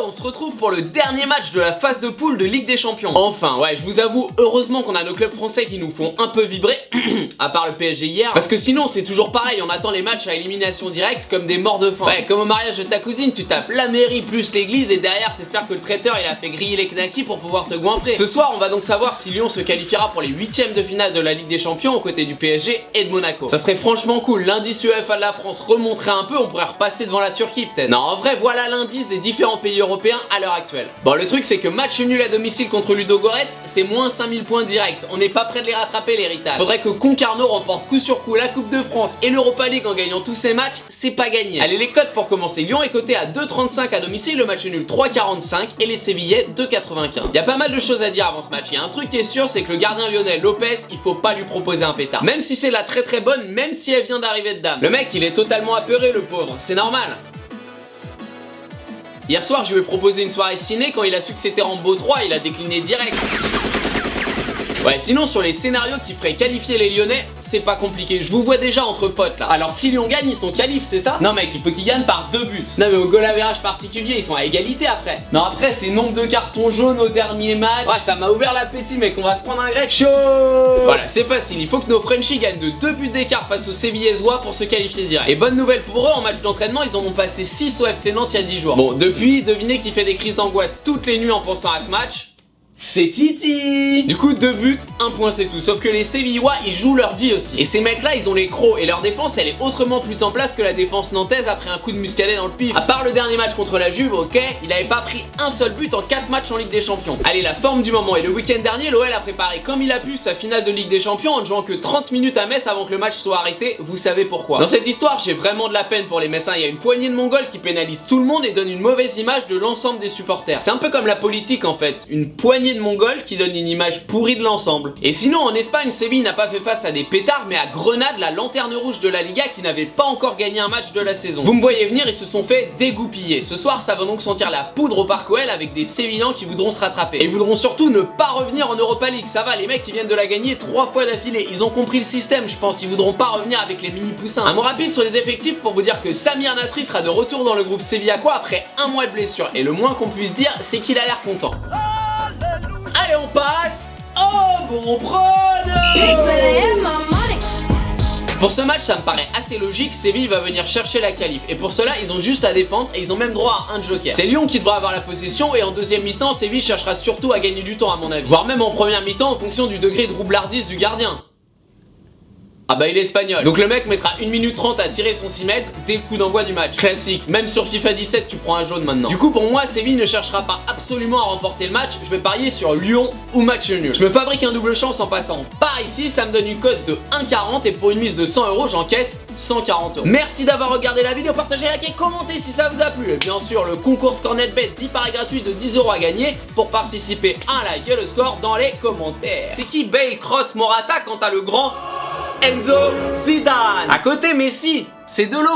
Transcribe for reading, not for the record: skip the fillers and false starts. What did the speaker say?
on se retrouve pour le dernier match de la phase de poule de Ligue des Champions. Enfin, ouais, je vous avoue, heureusement qu'on a nos clubs français qui nous font un peu vibrer, à part le PSG hier, parce que sinon c'est toujours pareil, on attend les matchs à élimination directe comme des morts de faim. Ouais, comme au mariage de ta cousine, tu tapes la mairie plus l'église et derrière t'espères que le traiteur il a fait griller les knackis pour pouvoir te goinfrer. Ce soir, on va donc savoir si Lyon se qualifiera pour les 8ème de finale de la Ligue des Champions aux côtés du PSG et de Monaco. Ça serait franchement cool, l'indice UEFA de la France remonterait un peu, on pourrait repasser devant la Turquie peut-être. Non, en vrai, voilà l'indice des différents pays européens à l'heure actuelle. Bon, le truc c'est que match nul à domicile contre Ludogorets, c'est moins 5000 points directs. On n'est pas près de les rattraper les Ritas. Faudrait que Concarneau remporte coup sur coup la Coupe de France et l'Europa League en gagnant tous ses matchs, c'est pas gagné. Allez, les cotes pour commencer. Lyon est coté à 2,35 à domicile, le match nul 3,45 et les Sévillais 2,95. Y a pas mal de choses à dire avant ce match. Y a un truc qui est sûr, c'est que le gardien lyonnais Lopez, il faut pas lui proposer un pétard. Même si c'est la très bonne, même si elle vient d'arriver de dame. Le mec, il est totalement apeuré le pauvre, c'est normal. Hier soir, je lui ai proposé une soirée ciné, quand il a su que c'était Rambo 3, il a décliné direct. Ouais, sinon sur les scénarios qui feraient qualifier les Lyonnais, c'est pas compliqué, je vous vois déjà entre potes là. Alors si Lyon gagne, ils sont qualifs, c'est ça? Non mec, il faut qu'ils gagnent par 2 buts. Non mais au goal average particulier, ils sont à égalité après. Non après, c'est nombre de cartons jaunes au dernier match. Ouais, ça m'a ouvert l'appétit mec, on va se prendre un grec chaud. Voilà, c'est facile, il faut que nos Frenchies gagnent de 2 buts d'écart face aux Sévillésois pour se qualifier direct. Et bonne nouvelle pour eux, en match d'entraînement, ils en ont passé 6 au FC Nantes il y a 10 jours. Bon, depuis, devinez qui fait des crises d'angoisse toutes les nuits en pensant à ce match? C'est Titi. Du coup 2 buts, 1 point c'est tout. Sauf que les Sévillois ils jouent leur vie aussi. Et ces mecs là ils ont les crocs et leur défense elle est autrement plus en place que la défense nantaise après un coup de muscadet dans le pif. À part le dernier match contre la Juve, ok, il avait pas pris un seul but en 4 matchs en Ligue des Champions. Allez, la forme du moment. Et le week-end dernier l'OL a préparé comme il a pu sa finale de Ligue des Champions en ne jouant que 30 minutes à Metz avant que le match soit arrêté. Vous savez pourquoi. Dans cette histoire j'ai vraiment de la peine pour les Messins. Il y a une poignée de Mongols qui pénalisent tout le monde et donne une mauvaise image de l'ensemble des supporters. C'est un peu comme la politique en fait. Une poignée de Mongols qui donne une image pourrie de l'ensemble. Et sinon en Espagne, Séville n'a pas fait face à des pétards mais à Grenade, la lanterne rouge de la Liga qui n'avait pas encore gagné un match de la saison. Vous me voyez venir, ils se sont fait dégoupiller. Ce soir ça va donc sentir la poudre au Parc OL avec des Sévillans qui voudront se rattraper. Et ils voudront surtout ne pas revenir en Europa League. Ça va, les mecs ils viennent de la gagner 3 fois d'affilée. Ils ont compris le système je pense, ils voudront pas revenir avec les mini poussins. Un mot rapide sur les effectifs pour vous dire que Samir Nasri sera de retour dans le groupe sévillacois après un mois de blessure. Et le moins qu'on puisse dire c'est qu'il a l'air content. Allez, on passe au bon prono. Pour ce match, ça me paraît assez logique, Séville va venir chercher la qualif. Et pour cela, ils ont juste à défendre et ils ont même droit à un joker. C'est Lyon qui devra avoir la possession et en deuxième mi-temps, Séville cherchera surtout à gagner du temps à mon avis. Voire même en première mi-temps en fonction du degré de roublardise du gardien. Ah bah il est espagnol. Donc le mec mettra 1 minute 30 à tirer son 6 mètres dès le coup d'envoi du match. Classique, même sur FIFA 17 tu prends un jaune maintenant. Du coup pour moi Séville ne cherchera pas absolument à remporter le match, je vais parier sur Lyon ou match nul. Je me fabrique un double chance en passant par ici, ça me donne une cote de 1,40 et pour une mise de 100 €, j'encaisse 140 €. Merci d'avoir regardé la vidéo, partagez, likez, commentez si ça vous a plu. Et bien sûr le concours ScoreNetBet 10 paris gratuits de 10 € à gagner. Pour participer, un like et le score dans les commentaires. C'est qui Bale, Cross, Morata quand t'as le grand Enzo Zidane? À côté Messi, c'est de l'eau.